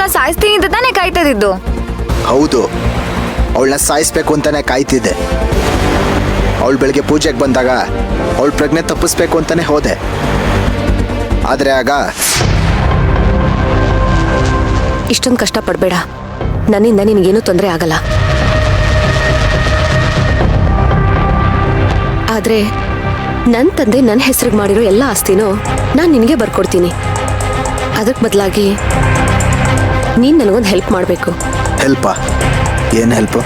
ಅವಳನ್ನ ಸಾಯಿಸ್ತೀನಿ ಅಂತ ತಾನೇ ಕಾಯ್ತದಿದ್ದು. ಹೌದು, ಅವಳನ್ನ ಸಾಯಿಸ್ಬೇಕು ಅಂತಾನೆ ಕಾಯ್ತಿದ್ದೆ. ಅವಳು ಬೆಳಿಗ್ಗೆ ಪೂಜೆಗೆ ಬಂದಾಗ ಅವಳು ಪ್ರಜ್ಞೆ ತಪ್ಪಿಸ್ಬೇಕು ಅಂತಾನೆ ಹೋದೆ. ಆದರೆ ಆಗ ಇಷ್ಟೊಂದು ಕಷ್ಟಪಡಬೇಡ, ನನ್ನಿಂದ ನಿನಗೇನು ತೊಂದರೆ ಆಗಲ್ಲ. ಆದ್ರೆ ನನ್ನ ತಂದೆ ನನ್ನ ಹೆಸರಿಗೆ ಮಾಡಿರೋ ಎಲ್ಲ ಆಸ್ತಿನೂ ನಾನು ನಿನಗೆ ಬರ್ಕೊಡ್ತೀನಿ. ಅದಕ್ಕೆ ಬದಲಾಗಿ ನೀನು ನನಗೊಂದು ಹೆಲ್ಪ್ ಮಾಡಬೇಕು. ಹೆಲ್ಪಾ? ಏನು ಹೆಲ್ಪು?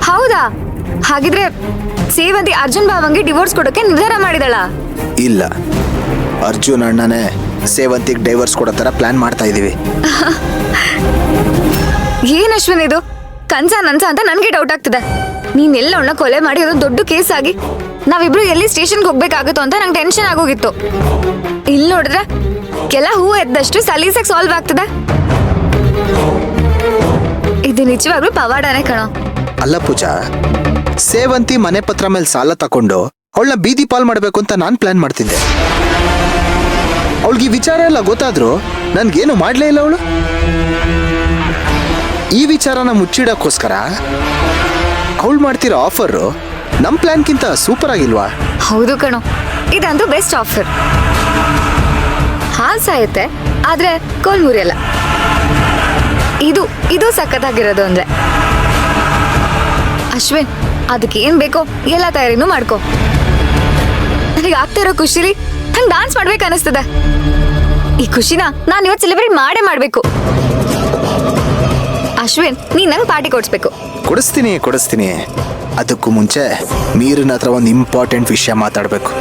ಹೌದಾ? ಹಾಗಿದ್ರೆ ಸೇವಂತಿ ಅರ್ಜುನ್ ಭಾವಂಗೆ ಡಿವೋರ್ಸ್ ಕೊಡೋಕೆ ನಿರ್ಧಾರ ಮಾಡಿದಳ? ಇಲ್ಲ, ಅರ್ಜುನ್ ಅಣ್ಣನೇ ಸೇವಂತಿಗೆ ಡೈವರ್ಸ್ ಕೊಡೋ ಥರ ಪ್ಲಾನ್ ಮಾಡ್ತಾ ಇದ್ದೀವಿ. ಏನ್ ಅಶ್ವಿನ್ ಇದು? ಕನ್ಸ ನನ್ಸ ಅಂತ ನನ್ಗೆ ಡೌಟ್ ಆಗ್ತಿದೆ. ನೀನೆಲ್ಲ ಅವಳನ್ನ ಕೊಲೆ ಮಾಡಿ ಅದು ದೊಡ್ಡ ಕೇಸ್ ಆಗಿ ನಾವಿಬ್ರು ಎಲ್ಲಿ ಸ್ಟೇಷನ್ಗೆ ಹೋಗ್ಬೇಕಾಗುತ್ತೋ ಅಂತ ನಂಗೆ ಟೆನ್ಷನ್ ಆಗೋಗಿತ್ತು. ಇಲ್ಲಿ ನೋಡಿದ್ರೆ ಕೆಲ ಹೂ ಎದ್ದಷ್ಟು ಸಲೀಸಾಗಿ ಸಾಲ್ವ್ ಆಗ್ತದೆ. ಇದು ನಿಜವಾಗ್ಲೂ ಪವಾಡನೇ ಕಣೋ. ಅಲ್ಲ ಪೂಜಾ, ಸೇವಂತಿ ಮನೆ ಪತ್ರ ಮೇಲೆ ಸಾಲ ತಕೊಂಡು ಅವಳನ್ನ ಬೀದಿ ಪಾಲ್ ಮಾಡಬೇಕು ಅಂತ ನಾನು ಪ್ಲಾನ್ ಮಾಡ್ತಿದ್ದೆ. ಅವಳಿಗೆ ಈ ವಿಚಾರ ಎಲ್ಲ ಗೊತ್ತಾದ್ರು ನನ್ಗೇನು ಮಾಡ್ಲೇ ಇಲ್ಲ ಅವಳು. ಈ ವಿಚಾರನ ಮುಚ್ಚಿಡಕ್ಕೋಸ್ಕರ ಅವಳು ಮಾಡ್ತಿರೋ ಆಫರು ನಮ್ಮ ಪ್ಲಾನ್ಗಿಂತ ಸೂಪರ್ ಆಗಿಲ್ವಾ? ಹೌದು ಕಣೋ, ಇದಂತೂ ಬೆಸ್ಟ್ ಆಫರ್. ಹಾಲ್ ಸಾಯುತ್ತೆ ಆದ್ರೆ ಕೋಲ್ ಮುರಿಯಲ್ಲ. ಇದು ಸಖತ್ತಾಗಿರೋದು ಅಂದ್ರೆ. ಅಶ್ವಿನ್, ಅದಕ್ಕೆ ಏನ್ ಬೇಕೋ ಎಲ್ಲ ತಯಾರಿನೂ ಮಾಡ್ಕೋ. ನನಗೆ ಆಗ್ತಿರೋ ಖುಷಿಲಿ ನಂಗೆ ಡಾನ್ಸ್ ಮಾಡ್ಬೇಕು ಅನಿಸ್ತದೆ. ಈ ಖುಷಿನ ನಾನು ಇವತ್ತು ಸೆಲೆಬ್ರೇಟ್ ಮಾಡಬೇಕು. ಅಶ್ವಿನ್, ನೀನ್ ನಂಗೆ ಪಾರ್ಟಿ ಕೊಡಿಸ್ಬೇಕು. ಕೊಡಿಸ್ತೀನಿ. ಅದಕ್ಕೂ ಮುಂಚೆ ಮೀರನ ಹತ್ರ ಒಂದು ಇಂಪಾರ್ಟೆಂಟ್ ವಿಷಯ ಮಾತಾಡಬೇಕು.